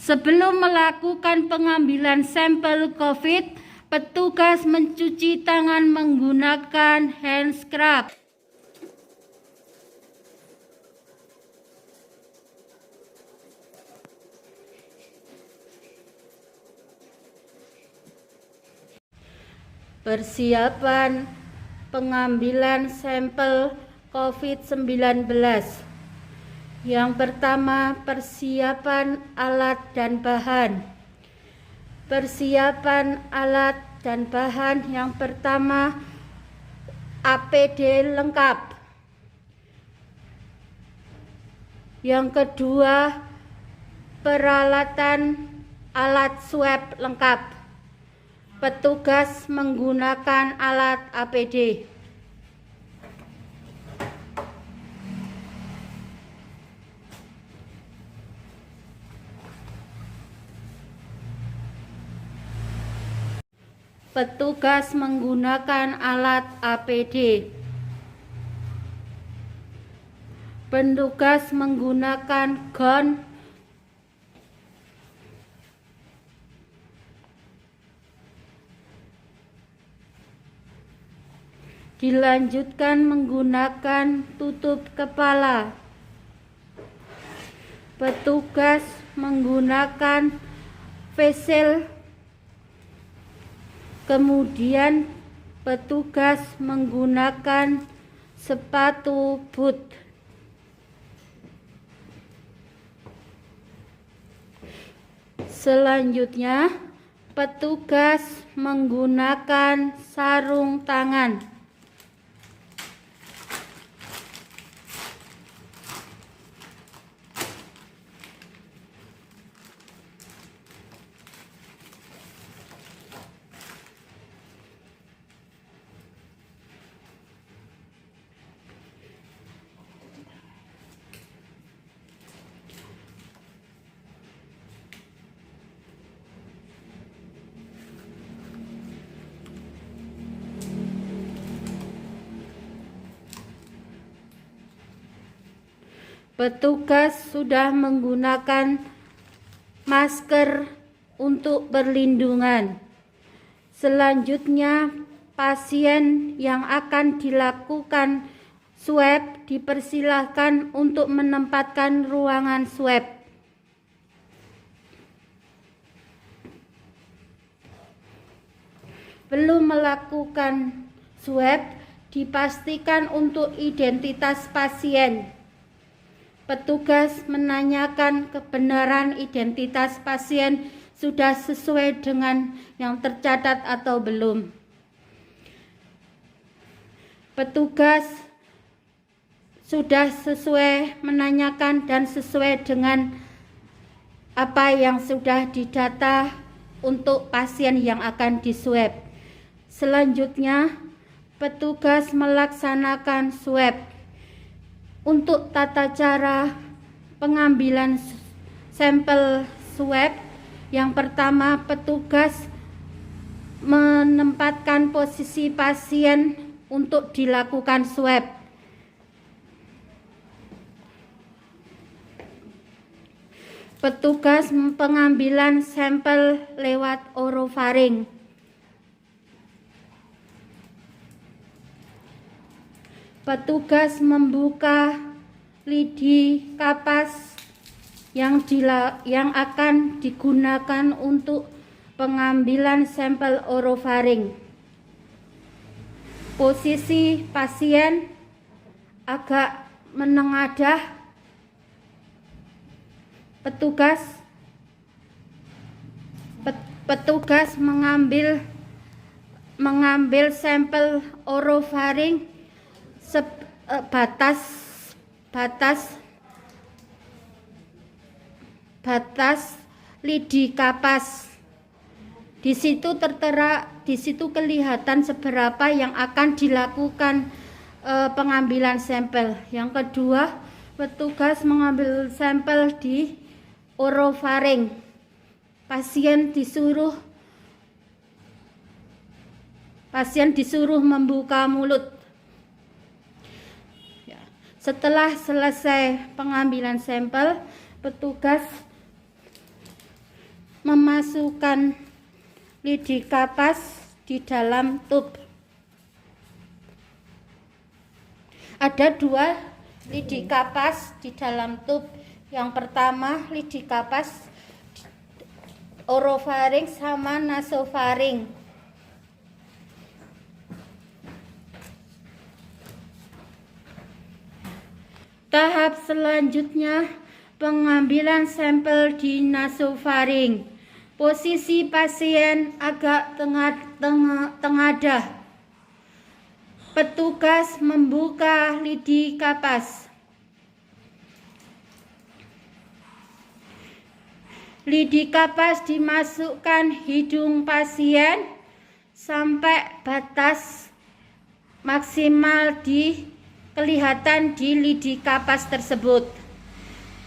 Sebelum melakukan pengambilan sampel COVID, petugas mencuci tangan menggunakan hand scrub. Persiapan pengambilan sampel COVID-19. Yang pertama, persiapan alat dan bahan. Persiapan alat dan bahan yang pertama, APD lengkap. Yang kedua, peralatan alat swab lengkap. Petugas menggunakan alat APD. Petugas menggunakan alat APD. Petugas menggunakan gun. Dilanjutkan menggunakan tutup kepala. Petugas menggunakan face shield. Kemudian petugas menggunakan sepatu boot. Selanjutnya, petugas menggunakan sarung tangan. Petugas sudah menggunakan masker untuk perlindungan. Selanjutnya, pasien yang akan dilakukan swab dipersilahkan untuk menempatkan ruangan swab. Belum melakukan swab, dipastikan untuk identitas pasien. Petugas menanyakan kebenaran identitas pasien sudah sesuai dengan yang tercatat atau belum. Petugas sudah sesuai menanyakan dan sesuai dengan apa yang sudah didata untuk pasien yang akan diswab. Selanjutnya, petugas melaksanakan swab. Untuk tata cara pengambilan sampel swab, yang pertama, petugas menempatkan posisi pasien untuk dilakukan swab. Petugas pengambilan sampel lewat orofaring. Petugas membuka lidi kapas yang akan digunakan untuk pengambilan sampel orofaring. Posisi pasien agak menengadah. Petugas mengambil sampel orofaring batas lidi kapas. Di situ kelihatan seberapa yang akan dilakukan pengambilan sampel. Yang kedua, petugas mengambil sampel di orofaring. Pasien disuruh membuka mulut. Setelah selesai pengambilan sampel, petugas memasukkan lidi kapas di dalam tub. Ada 2 lidi kapas di dalam tub. Yang pertama lidi kapas orofaring sama nasofaring. Tahap selanjutnya pengambilan sampel di nasofaring. Posisi pasien agak tengadah. Petugas membuka lidi kapas. Lidi kapas dimasukkan hidung pasien sampai batas maksimal kelihatan di lidi kapas tersebut.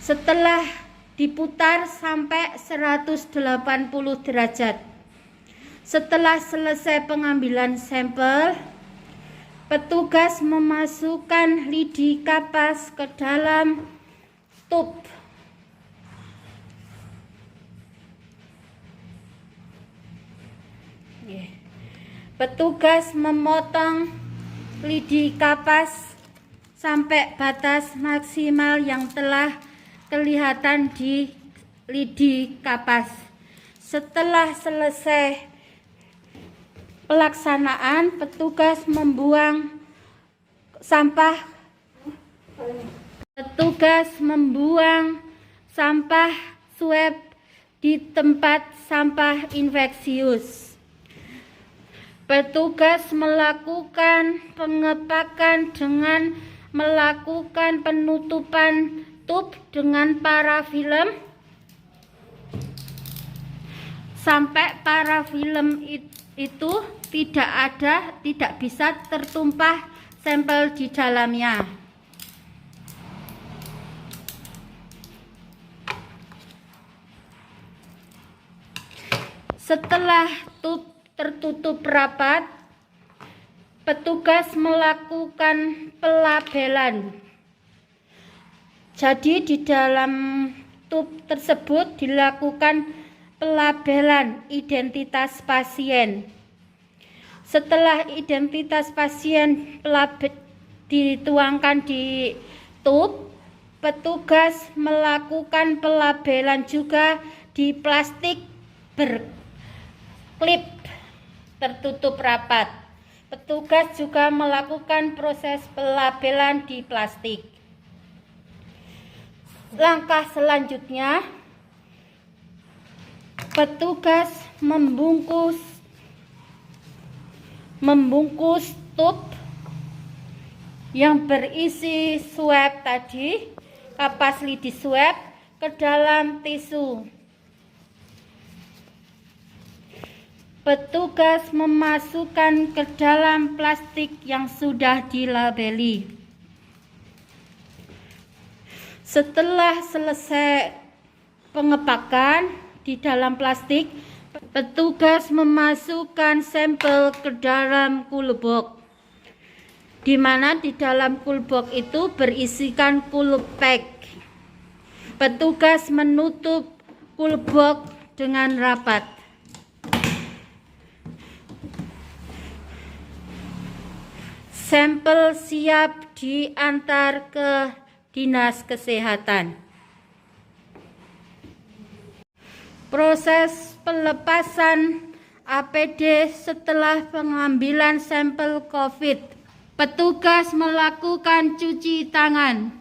Setelah diputar sampai 180 derajat. Setelah selesai pengambilan sampel, petugas memasukkan lidi kapas ke dalam tub. Petugas memotong lidi kapas sampai batas maksimal yang telah kelihatan di lidi kapas. Setelah selesai pelaksanaan, petugas membuang sampah swab di tempat sampah infeksius. Petugas melakukan pengepakan dengan melakukan penutupan tub dengan parafilm sampai parafilm itu tidak bisa tertumpah sampel di dalamnya. Setelah tub tertutup rapat, petugas melakukan pelabelan. Jadi di dalam tub tersebut dilakukan pelabelan identitas pasien. Setelah identitas pasien dituangkan di tub, petugas melakukan pelabelan juga di plastik berklip tertutup rapat. Petugas juga melakukan proses pelabelan di plastik. Langkah selanjutnya, petugas membungkus tub yang berisi swab tadi, kapas lidi swab, ke dalam tisu. Petugas memasukkan ke dalam plastik yang sudah dilabeli. Setelah selesai pengepakan di dalam plastik, petugas memasukkan sampel ke dalam kulbok, di mana di dalam kulbok itu berisikan kulpak. Petugas menutup kulbok dengan rapat. Sampel siap diantar ke Dinas Kesehatan. Proses pelepasan APD setelah pengambilan sampel COVID. Petugas melakukan cuci tangan.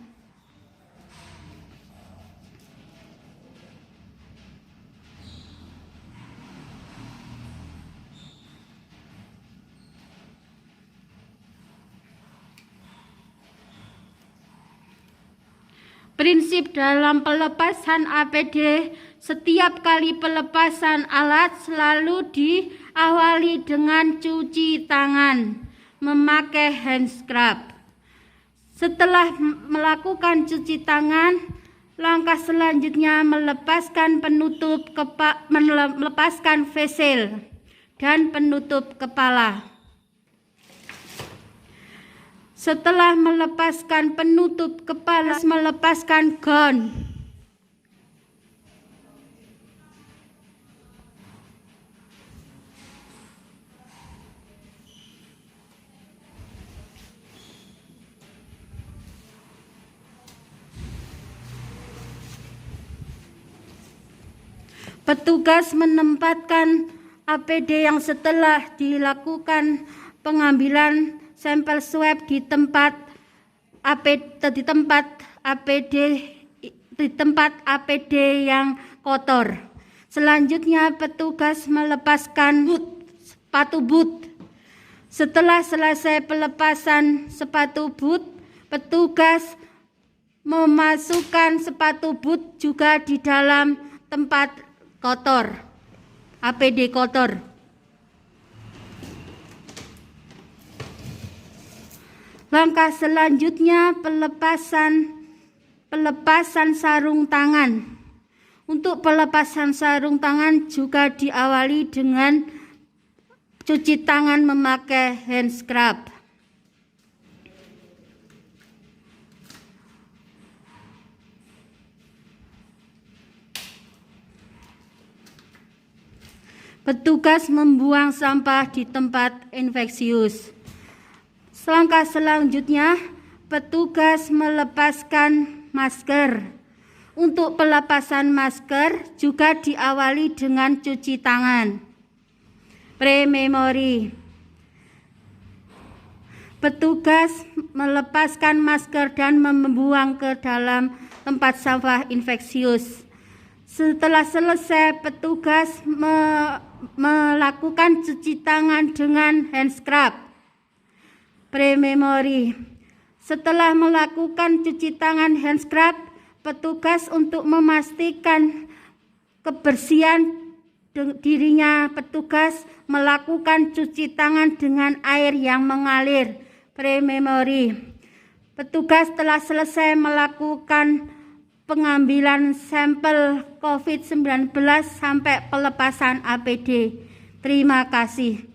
Prinsip dalam pelepasan APD, setiap kali pelepasan alat selalu diawali dengan cuci tangan, memakai hand scrub. Setelah melakukan cuci tangan, langkah selanjutnya melepaskan melepaskan face shield dan penutup kepala. Setelah melepaskan penutup kepala, melepaskan gaun. Petugas menempatkan APD yang setelah dilakukan pengambilan sampel swab di tempat APD yang kotor. Selanjutnya petugas melepaskan sepatu boot. Setelah selesai pelepasan sepatu boot, petugas memasukkan sepatu boot juga di dalam tempat kotor, APD kotor. Langkah selanjutnya pelepasan sarung tangan. Untuk pelepasan sarung tangan juga diawali dengan cuci tangan memakai hand scrub. Petugas membuang sampah di tempat infeksius. Langkah selanjutnya, petugas melepaskan masker. Untuk pelepasan masker juga diawali dengan cuci tangan. Pre-memori. Petugas melepaskan masker dan membuang ke dalam tempat sampah infeksius. Setelah selesai, petugas melakukan cuci tangan dengan hand scrub. Pre-memori. Setelah melakukan cuci tangan hand scrub, petugas untuk memastikan kebersihan dirinya, petugas melakukan cuci tangan dengan air yang mengalir. Pre-memori. Petugas telah selesai melakukan pengambilan sampel COVID-19 sampai pelepasan APD. Terima kasih.